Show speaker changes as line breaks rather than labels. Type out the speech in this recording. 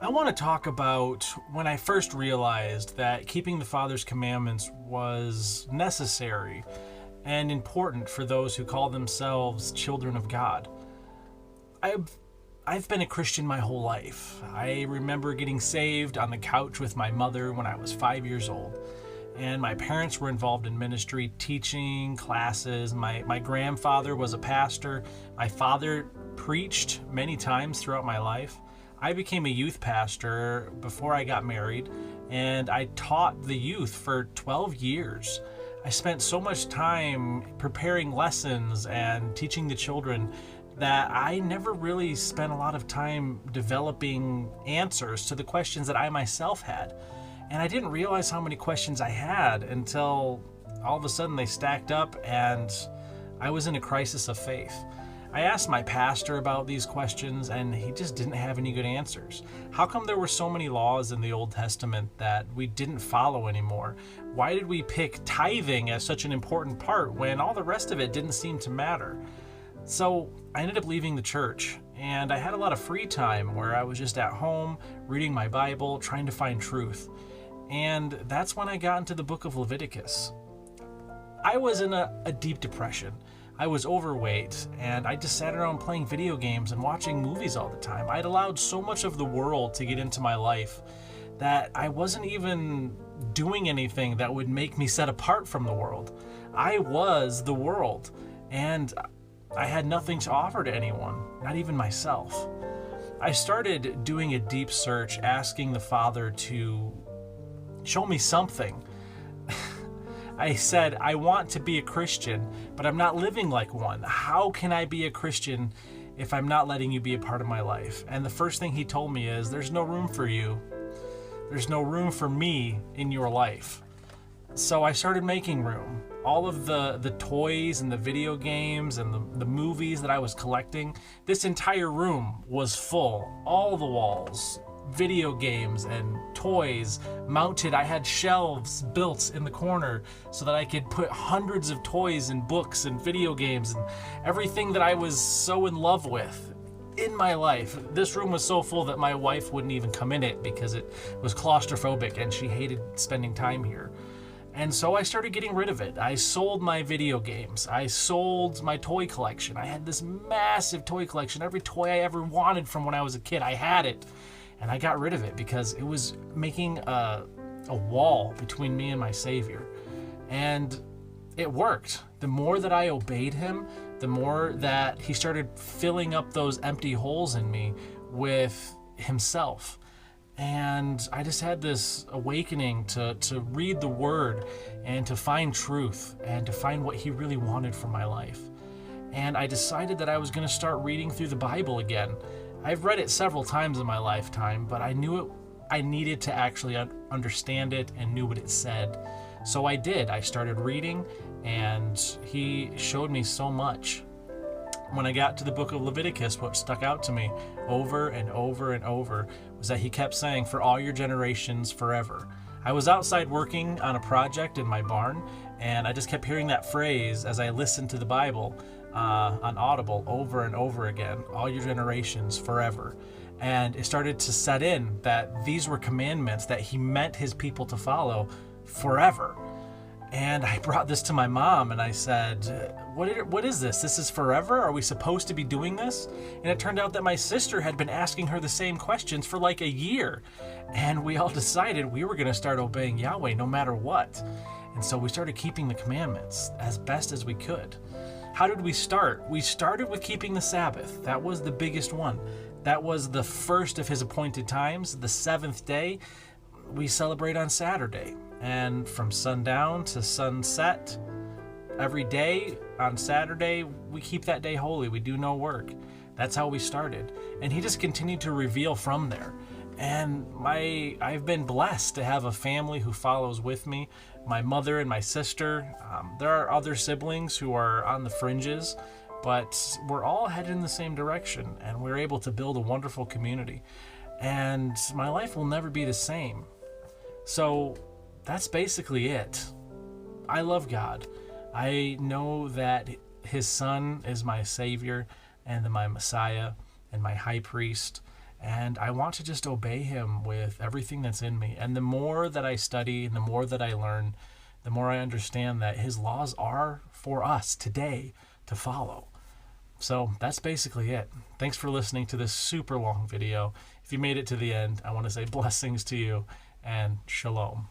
I want to talk about when I first realized that keeping the Father's commandments was necessary and important for those who call themselves children of God. I've been a Christian my whole life. I remember getting saved on the couch with my mother when I was 5 years old. And my parents were involved in ministry, teaching classes. My grandfather was a pastor. My father preached many times throughout my life. I became a youth pastor before I got married, and I taught the youth for 12 years. I spent so much time preparing lessons and teaching the children that I never really spent a lot of time developing answers to the questions that I myself had. And I didn't realize how many questions I had until all of a sudden they stacked up and I was in a crisis of faith. I asked my pastor about these questions and he just didn't have any good answers. How come there were so many laws in the Old Testament that we didn't follow anymore? Why did we pick tithing as such an important part when all the rest of it didn't seem to matter? So I ended up leaving the church, and I had a lot of free time where I was just at home reading my Bible, trying to find truth. And that's when I got into the book of Leviticus. I was in a deep depression. I was overweight, and I just sat around playing video games and watching movies all the time. I'd allowed so much of the world to get into my life that I wasn't even doing anything that would make me set apart from the world. I was the world, and I had nothing to offer to anyone, not even myself. I started doing a deep search, asking the Father to show me something. I said, I want to be a Christian, but I'm not living like one. How can I be a Christian if I'm not letting you be a part of my life? And the first thing he told me is, there's no room for you. There's no room for me in your life. So I started making room. All of the toys and the video games and the movies that I was collecting, this entire room was full. All the walls, video games and toys mounted. I had shelves built in the corner so that I could put hundreds of toys and books and video games and everything that I was so in love with in my life. This room was so full that my wife wouldn't even come in it because it was claustrophobic and she hated spending time here. And so I started getting rid of it. I sold my video games. I sold my toy collection. I had this massive toy collection. Every toy I ever wanted from when I was a kid, I had it. And I got rid of it because it was making a wall between me and my Savior. And it worked. The more that I obeyed him, the more that he started filling up those empty holes in me with himself. And I just had this awakening to read the Word and to find truth and to find what he really wanted for my life. And I decided that I was going to start reading through the Bible again. I've read it several times in my lifetime, but I knew I needed to actually understand it and knew what it said. So I did. I started reading, and he showed me so much. When I got to the book of Leviticus, what stuck out to me over and over and over was that he kept saying, for all your generations forever. I was outside working on a project in my barn, and I just kept hearing that phrase as I listened to the Bible on Audible over and over again, all your generations forever. And it started to set in that these were commandments that he meant his people to follow forever. And I brought this to my mom and I said, what is this? This is forever? Are we supposed to be doing this? And it turned out that my sister had been asking her the same questions for like a year. And we all decided we were going to start obeying Yahweh no matter what. And so we started keeping the commandments as best as we could. How did we start? We started with keeping the Sabbath. That was the biggest one. That was the first of his appointed times. The seventh day, we celebrate on Saturday. And from sundown to sunset, every day on Saturday, we keep that day holy. We do no work. That's how we started. And he just continued to reveal from there. And I've been blessed to have a family who follows with me. My mother and my sister. There are other siblings who are on the fringes, but we're all headed in the same direction, and we're able to build a wonderful community. And my life will never be the same. So that's basically it. I love God. I know that his Son is my Savior and my Messiah and my High Priest. And I want to just obey him with everything that's in me. And the more that I study and the more that I learn, the more I understand that his laws are for us today to follow. So that's basically it. Thanks for listening to this super long video. If you made it to the end, I want to say blessings to you and shalom.